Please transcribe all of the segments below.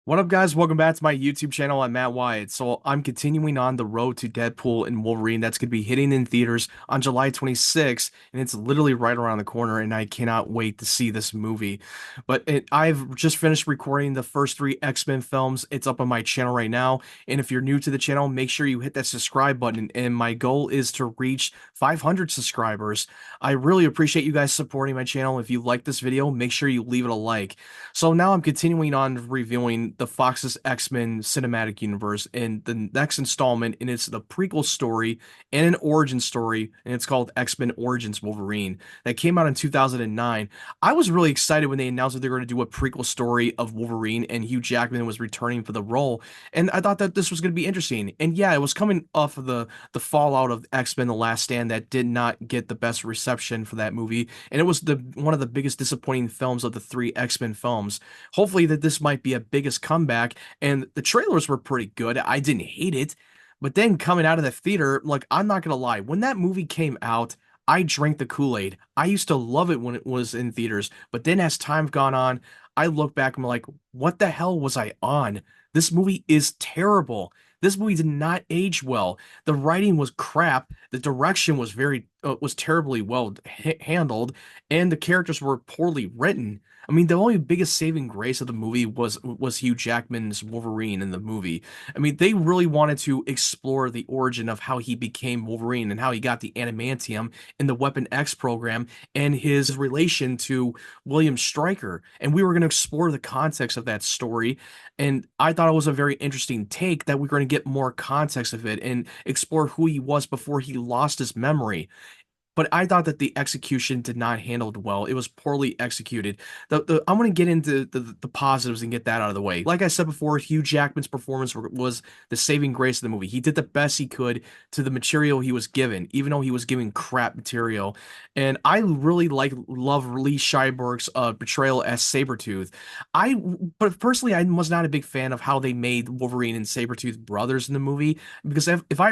What up, guys? Welcome back to my YouTube channel. I'm Matt Wyatt. So I'm continuing on the road to Deadpool and Wolverine. That's going to be hitting in theaters on July 26th, and it's literally right around the corner, and I cannot wait to see this movie. I've just finished recording the first three X-Men films. It's up on my channel right now, and if you're new to the channel, make sure you hit that subscribe button, and my goal is to reach 500 subscribers. I really appreciate you guys supporting my channel. If you like this video, make sure you leave it a like. So now I'm continuing on reviewing the Fox's X-Men cinematic universe, and the next installment, and it's the prequel story and an origin story, and it's called X-Men Origins Wolverine, that came out in 2009. I was really excited when they announced that they were going to do a prequel story of Wolverine and Hugh Jackman was returning for the role, and I thought that this was going to be interesting. And yeah, it was coming off of the fallout of X-Men The Last Stand that did not get the best reception for that movie, and it was the one of the biggest disappointing films of the three X-Men films. Hopefully that this might be a biggest comeback, and the trailers were pretty good. I didn't hate it, but then coming out of the theater, like, I'm not gonna lie, when that movie came out, I drank the Kool-Aid. I used to love it when it was in theaters, but then as time gone on, I look back and I'm like, what the hell was I on? This movie is terrible. This movie did not age well. The writing was crap. The direction was terribly well handled, and the characters were poorly written. I mean, the only biggest saving grace of the movie was Hugh Jackman's Wolverine in the movie. I mean, they really wanted to explore the origin of how he became Wolverine and how he got the adamantium in the Weapon X program and his relation to William Stryker. And we were going to explore the context of that story. And I thought it was a very interesting take that we were going to get more context of it and explore who he was before he lost his memory. But I thought that the execution did not handle it well. It was poorly executed. I'm going to get into the positives and get that out of the way. Like I said before, Hugh Jackman's performance was the saving grace of the movie. He did the best he could to the material he was given, even though he was giving crap material. And I really love Lee Schreiber's portrayal as Sabretooth. But personally, I was not a big fan of how they made Wolverine and Sabretooth brothers in the movie, because if I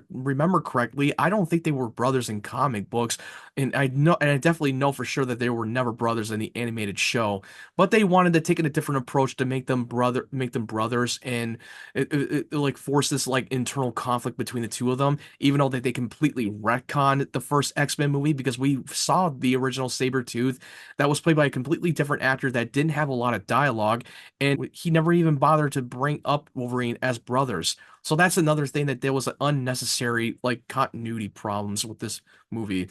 remember correctly, I don't think they were brothers in comic books, and I definitely know for sure that they were never brothers in the animated show. But they wanted to take a different approach to make them brothers, and like force this like internal conflict between the two of them, even though that they completely retconned the first X-Men movie, because we saw the original Sabretooth that was played by a completely different actor that didn't have a lot of dialogue, and he never even bothered to bring up Wolverine as brothers. So that's another thing, that there was unnecessary like continuity problems with this movie.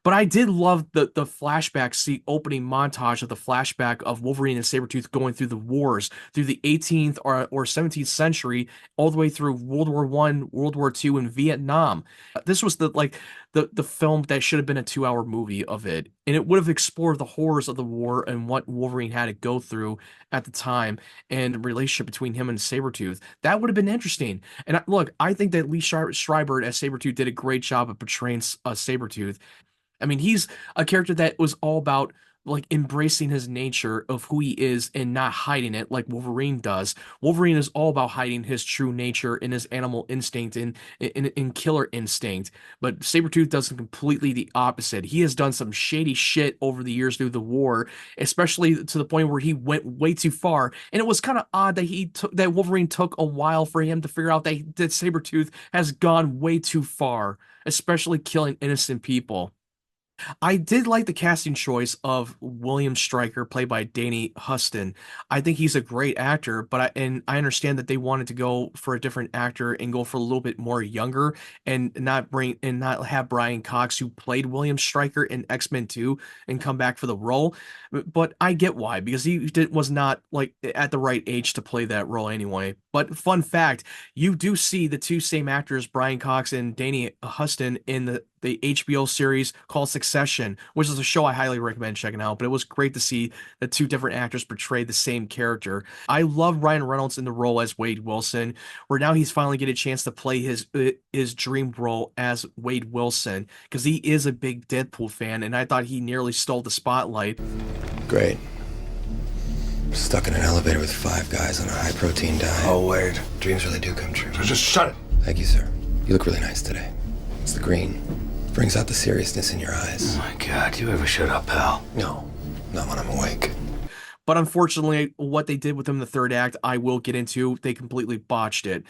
But I did love the flashback scene, opening montage of the flashback of Wolverine and Sabretooth going through the wars, through the 18th or 17th century, all the way through World War One, World War Two, and Vietnam. This was the film that should have been a 2-hour movie of it, and it would have explored the horrors of the war and what Wolverine had to go through at the time, and the relationship between him and Sabretooth. That would have been interesting. And look, I think that Lee Schreiber as Sabretooth did a great job of portraying Sabretooth. I mean, he's a character that was all about like embracing his nature of who he is and not hiding it like Wolverine does. Wolverine is all about hiding his true nature and his animal instinct and killer instinct. But Sabretooth does completely the opposite. He has done some shady shit over the years through the war, especially to the point where he went way too far. And it was kind of odd that Wolverine took a while for him to figure out that Sabretooth has gone way too far, especially killing innocent people. I did like the casting choice of William Stryker, played by Danny Huston. I think he's a great actor, I understand that they wanted to go for a different actor and go for a little bit more younger, and not have Brian Cox, who played William Stryker in X-Men 2, and come back for the role. But I get why, because was not like at the right age to play that role anyway. But fun fact, you do see the two same actors, Brian Cox and Danny Huston, in the HBO series called Succession, which is a show I highly recommend checking out. But it was great to see that two different actors portray the same character. I love Ryan Reynolds in the role as Wade Wilson, where now he's finally get a chance to play his dream role as Wade Wilson, because he is a big Deadpool fan, and I thought he nearly stole the spotlight. Great. Stuck in an elevator with 5 guys on a high-protein diet. Oh, Wade. Dreams really do come true. So just shut it. Thank you, sir. You look really nice today. It's the green. Brings out the seriousness in your eyes. Oh, my God. You ever shut up, pal? No, not when I'm awake. But unfortunately, what they did with him in the third act, I will get into. They completely botched it.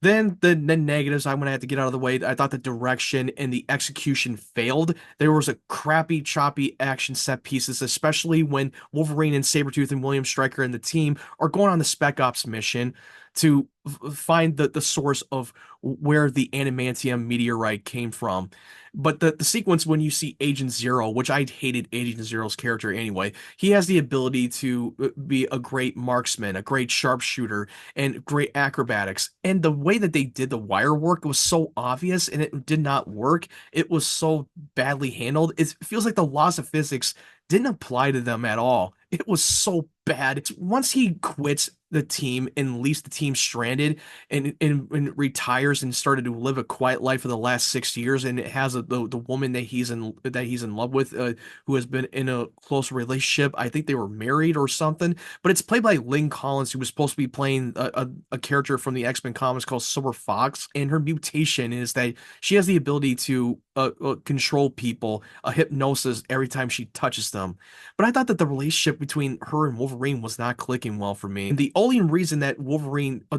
Then the negatives I'm gonna have to get out of the way. I thought the direction and the execution failed. There was a crappy, choppy action set pieces, especially when Wolverine and Sabretooth and William Stryker and the team are going on the Spec Ops mission to find the source of where the adamantium meteorite came from. But the sequence when you see Agent Zero, which I hated Agent Zero's character anyway, he has the ability to be a great marksman, a great sharpshooter, and great acrobatics. And the way that they did the wire work was so obvious and it did not work. It was so badly handled. It feels like the laws of physics didn't apply to them at all. It was so bad. Once he quits the team and leaves the team stranded and retires and started to live a quiet life for the last 6 years, and it has the woman that he's in love with, who has been in a close relationship. I think they were married or something, but it's played by Lynn Collins, who was supposed to be playing a character from the X-Men comics called Silver Fox, and her mutation is that she has the ability to control people, a hypnosis every time she touches them. But I thought that the relationship between her and Wolverine was not clicking well for me. And the only reason that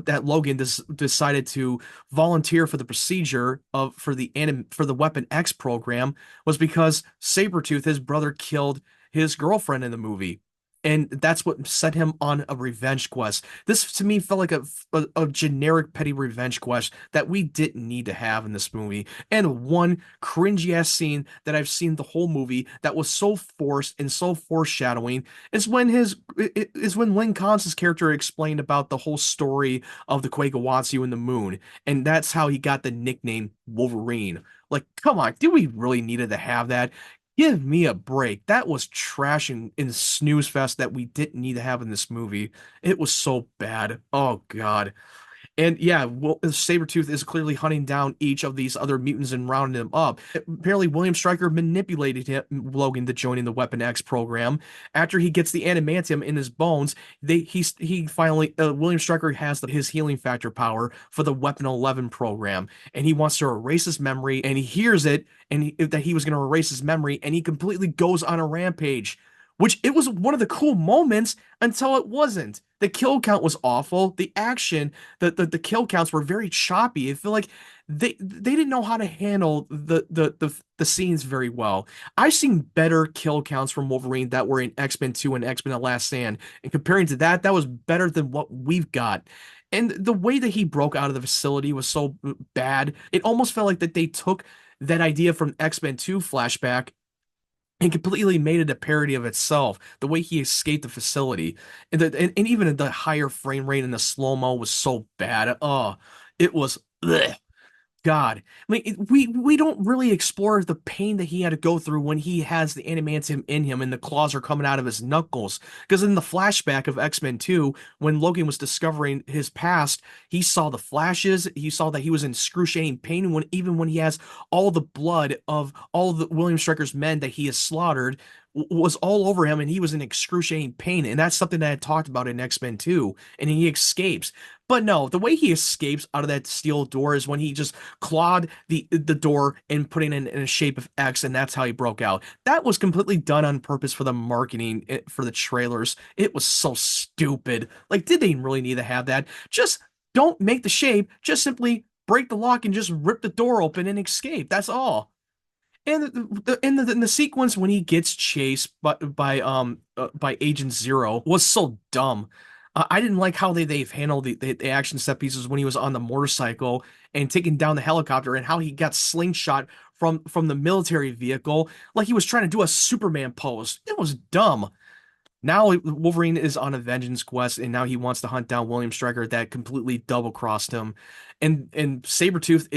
that Logan decided to volunteer for the procedure for the Weapon X program was because Sabretooth, his brother, killed his girlfriend in the movie. And that's what set him on a revenge quest. This to me felt like a generic petty revenge quest that we didn't need to have in this movie. And one cringy ass scene that I've seen the whole movie that was so forced and so foreshadowing is when Lynn Collins' character explained about the whole story of the Quaquawatsu and the moon, and that's how he got the nickname Wolverine. Like, come on, do we really needed to have that? Give me a break. That was trash and snooze fest that we didn't need to have in this movie. It was so bad. Oh God. And yeah, well, Sabretooth is clearly hunting down each of these other mutants and rounding them up. Apparently, William Stryker manipulated Logan to join in the Weapon X program. After he gets the adamantium in his bones, he finally William Stryker has his healing factor power for the Weapon 11 program, and he wants to erase his memory. And he hears it, and that he was going to erase his memory, and he completely goes on a rampage. Which it was one of the cool moments until it wasn't. The kill count was awful. The action, the kill counts were very choppy. I feel like they didn't know how to handle the scenes very well. I've seen better kill counts from Wolverine that were in X-Men 2 and X-Men The Last Stand. And comparing to that, that was better than what we've got. And the way that he broke out of the facility was so bad. It almost felt like that they took that idea from X-Men 2 flashback and completely made it a parody of itself. The way he escaped the facility, and even the higher frame rate and the slow mo was so bad. Oh, it was. Ugh. God, I mean, we don't really explore the pain that he had to go through when he has the adamantium in him and the claws are coming out of his knuckles. Because in the flashback of X-Men 2, when Logan was discovering his past, he saw the flashes. He saw that he was in excruciating pain even when he has all the blood of all of the William Stryker's men that he has slaughtered was all over him, and he was in excruciating pain. And that's something that I talked about in X-Men 2, and he escapes. But no, the way he escapes out of that steel door is when he just clawed the door and put it in a shape of X, and that's how he broke out. That was completely done on purpose for the marketing, for the trailers. It was so stupid. Like, did they really need to have that? Just don't make the shape. Just simply break the lock and just rip the door open and escape. That's all. And in the sequence when he gets chased by Agent Zero was so dumb. I didn't like how they've handled the action set pieces when he was on the motorcycle and taking down the helicopter, and how he got slingshot from the military vehicle like he was trying to do a Superman pose. It was dumb. Now Wolverine is on a vengeance quest, and now he wants to hunt down William Stryker that completely double crossed him. And Sabretooth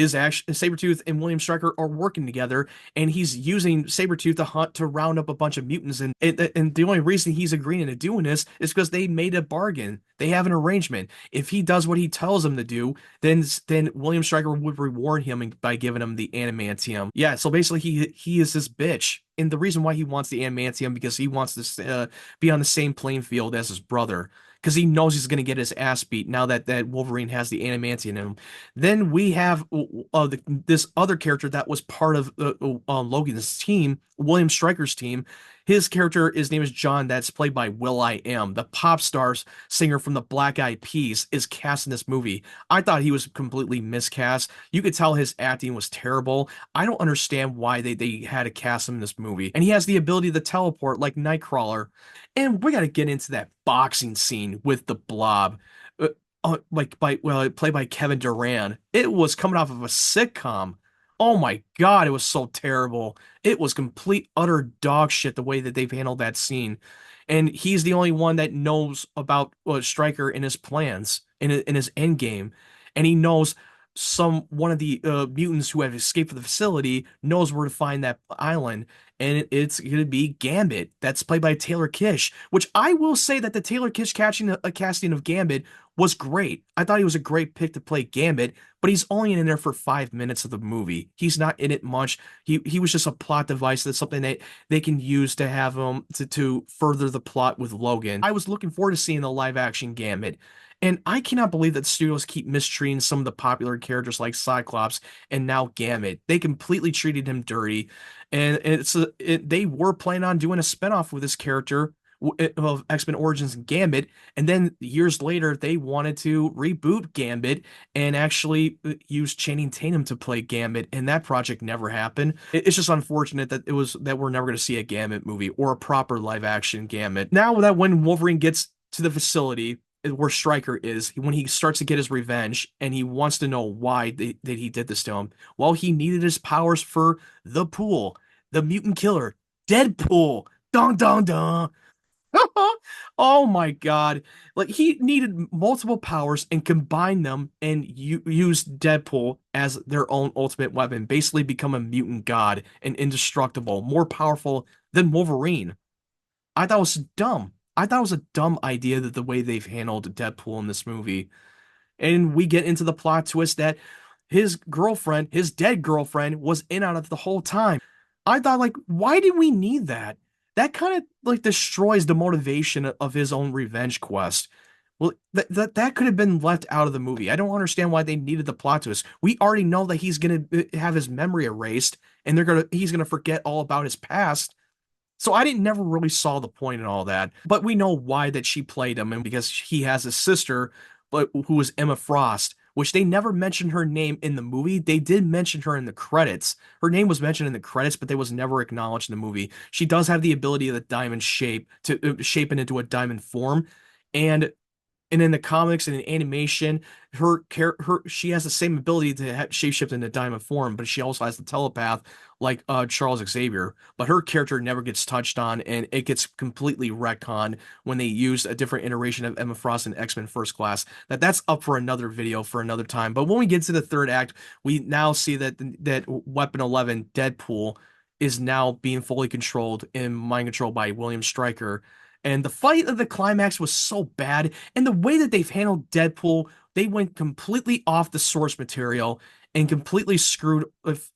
and William Stryker are working together, and he's using Sabretooth to round up a bunch of mutants. And the only reason he's agreeing to doing this is because they made a bargain. They have an arrangement. If he does what he tells him to do, then William Stryker would reward him by giving him the adamantium. Yeah, so basically he is this bitch. And the reason why he wants the adamantium because he wants to be on the same playing field as his brother, because he knows he's going to get his ass beat now that Wolverine has the adamantium in him. Then we have this other character that was part of Logan's team, William Stryker's team. His character, his name is John, that's played by will.i.am. The pop stars singer from the Black Eyed Peas is cast in this movie. I thought he was completely miscast. You could tell his acting was terrible. I don't understand why they had to cast him in this movie. And he has the ability to teleport like Nightcrawler. And we got to get into that boxing scene with the Blob. Uh, played by Kevin Durant. It was coming off of a sitcom. Oh my God, it was so terrible. It was complete utter dog shit the way that they've handled that scene. And he's the only one that knows about Stryker and his plans in his end game. And he knows one of the mutants who have escaped from the facility knows where to find that island. And it's going to be Gambit. That's played by Taylor Kitsch, which I will say that the Taylor Kitsch casting of Gambit was great. I thought he was a great pick to play Gambit, but he's only in there for 5 minutes of the movie. He's not in it much. He was just a plot device. That's something that they can use to have him to further the plot with Logan. I was looking forward to seeing the live action Gambit. And I cannot believe that studios keep mistreating some of the popular characters like Cyclops and now Gambit. They completely treated him dirty, and they were planning on doing a spinoff with this character of X-Men Origins and Gambit, and then years later they wanted to reboot Gambit and actually use Channing Tatum to play Gambit, and that project never happened. It's just unfortunate that we're never going to see a Gambit movie or a proper live action Gambit. Now that when Wolverine gets to the facility where Stryker is, when he starts to get his revenge and he wants to know why that he did this to him, well, he needed his powers for the pool, the mutant killer, Deadpool. Dun dun dun. Oh my God. Like he needed multiple powers and combine them and use Deadpool as their own ultimate weapon, basically become a mutant god and indestructible, more powerful than Wolverine. I thought it was dumb. I thought it was a dumb idea that the way they've handled Deadpool in this movie. And we get into the plot twist that his girlfriend, his dead girlfriend, was in on it the whole time. I thought, like, why did we need that? That kind of like destroys the motivation of his own revenge quest. Well, that could have been left out of the movie. I don't understand why they needed the plot twist. We already know that he's gonna have his memory erased, and he's gonna forget all about his past. So I didn't never really saw the point in all that, but we know why that she played him, and because he has a sister, but who was Emma Frost, which they never mentioned her name in the movie. They did mention her in the credits. Her name was mentioned in the credits, but they was never acknowledged in the movie. She does have the ability of the diamond shape to shape it into a diamond form, and in the comics and in animation, she has the same ability to shapeshift into diamond form, but she also has the telepath like Charles Xavier. But her character never gets touched on, and it gets completely retconned when they use a different iteration of Emma Frost in X-Men First Class. That's up for another video for another time. But when we get to the third act, we now see that Weapon 11, Deadpool, is now being fully controlled and mind controlled by William Stryker. And the fight of the climax was so bad. And the way that they've handled Deadpool, they went completely off the source material and completely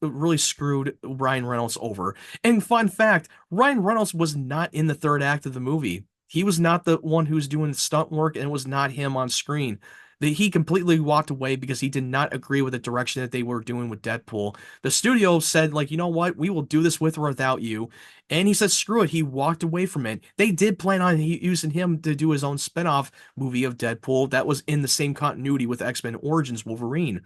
really screwed Ryan Reynolds over. And fun fact, Ryan Reynolds was not in the third act of the movie. He was not the one who was doing the stunt work, and it was not him on screen. He completely walked away because he did not agree with the direction that they were doing with Deadpool. The studio said, like, you know what, we will do this with or without you. And he said, screw it. He walked away from it. They did plan on using him to do his own spinoff movie of Deadpool that was in the same continuity with X-Men Origins Wolverine,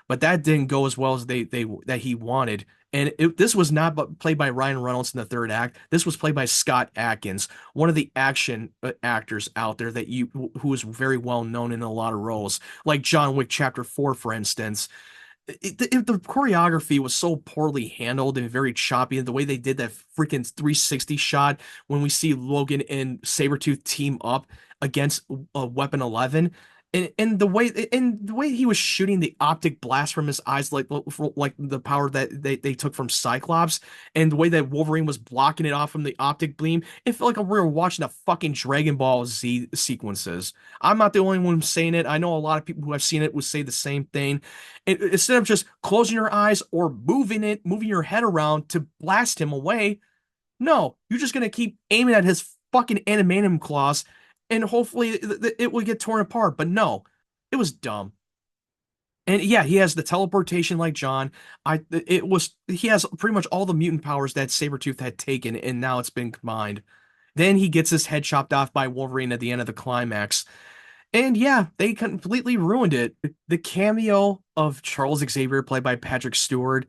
but that didn't go as well as they that he wanted. And this was not played by Ryan Reynolds in the third act. This was played by Scott Adkins, one of the action actors out there who is very well known in a lot of roles, like John Wick Chapter 4, for instance. The choreography was so poorly handled and very choppy, and the way they did that freaking 360 shot when we see Logan and Sabretooth team up against Weapon 11, and the way he was shooting the optic blast from his eyes, like the power that they took from Cyclops, and the way that Wolverine was blocking it off from the optic beam, it felt like we were watching the fucking Dragon Ball Z sequences. I'm not the only one saying it. I know a lot of people who have seen it would say the same thing. Instead of just closing your eyes or moving your head around to blast him away, no, you're just gonna keep aiming at his fucking animanium claws, and hopefully it will get torn apart. But no, it was dumb. And yeah, he has the teleportation like John. He has pretty much all the mutant powers that Sabretooth had taken, and now it's been combined. Then he gets his head chopped off by Wolverine at the end of the climax. And yeah, they completely ruined it. The cameo of Charles Xavier, played by Patrick Stewart,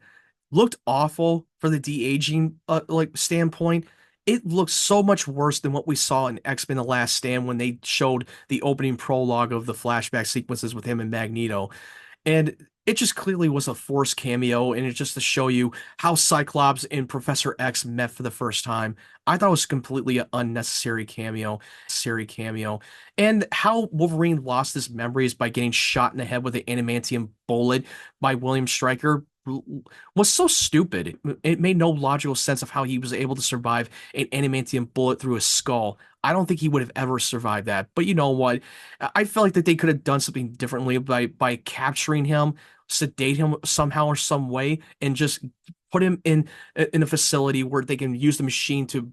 looked awful for the de-aging like standpoint. It looked so much worse than what we saw in X-Men: The Last Stand when they showed the opening prologue of the flashback sequences with him and Magneto. And it just clearly was a forced cameo, and it's just to show you how Cyclops and Professor X met for the first time. I thought it was completely an unnecessary cameo. And how Wolverine lost his memories by getting shot in the head with an adamantium bullet by William Stryker was so stupid. It made no logical sense of how he was able to survive an adamantium bullet through his skull. I don't think he would have ever survived that. But you know what? I felt like that they could have done something differently by capturing him, sedate him somehow or some way, and just put him in a facility where they can use the machine to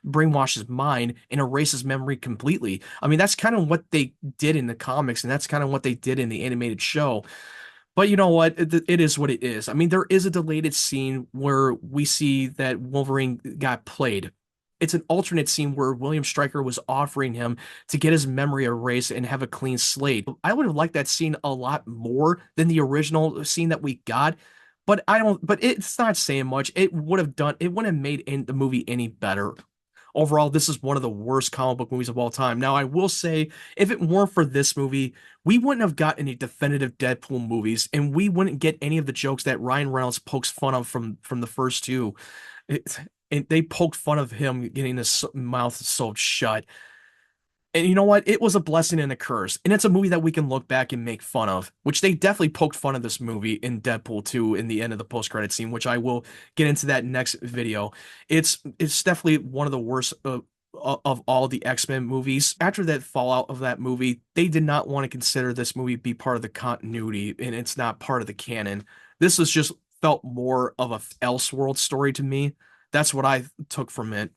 brainwash his mind and erase his memory completely. I mean, that's kind of what they did in the comics, and that's kind of what they did in the animated show. But you know what? It is what it is. I mean, there is a deleted scene where we see that Wolverine got played. It's an alternate scene where William Stryker was offering him to get his memory erased and have a clean slate. I would have liked that scene a lot more than the original scene that we got. But it's not saying much. It wouldn't have made the movie any better. Overall, this is one of the worst comic book movies of all time. Now, I will say, if it weren't for this movie, we wouldn't have got any definitive Deadpool movies, and we wouldn't get any of the jokes that Ryan Reynolds pokes fun of from the first two. It, and they poked fun of him getting his mouth sewed shut. And you know what? It was a blessing and a curse. And it's a movie that we can look back and make fun of, which they definitely poked fun of this movie in Deadpool 2 in the end of the post-credit scene, which I will get into that next video. It's definitely one of the worst of all the X-Men movies. After that fallout of that movie, they did not want to consider this movie be part of the continuity, and it's not part of the canon. This was just felt more of a Elseworld story to me. That's what I took from it.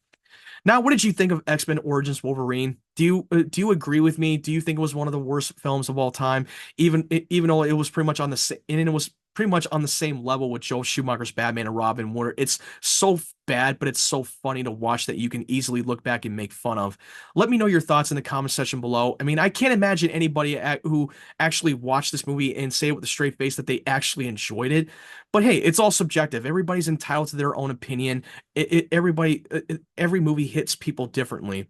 Now, what did you think of X-Men Origins Wolverine? Do you agree with me? Do you think it was one of the worst films of all time? Even though it was pretty much on the and it was pretty much on the same level with Joel Schumacher's Batman and Robin, where it's so bad, but it's so funny to watch that you can easily look back and make fun of. Let me know your thoughts in the comment section below. I mean, I can't imagine anybody who actually watched this movie and say it with a straight face that they actually enjoyed it. But hey, it's all subjective. Everybody's entitled to their own opinion. Every movie hits people differently.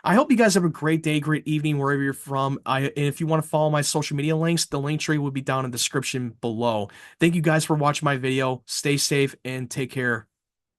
I hope you guys have a great day, great evening, wherever you're from. And if you want to follow my social media links, the link tree will be down in the description below. Thank you guys for watching my video. Stay safe and take care.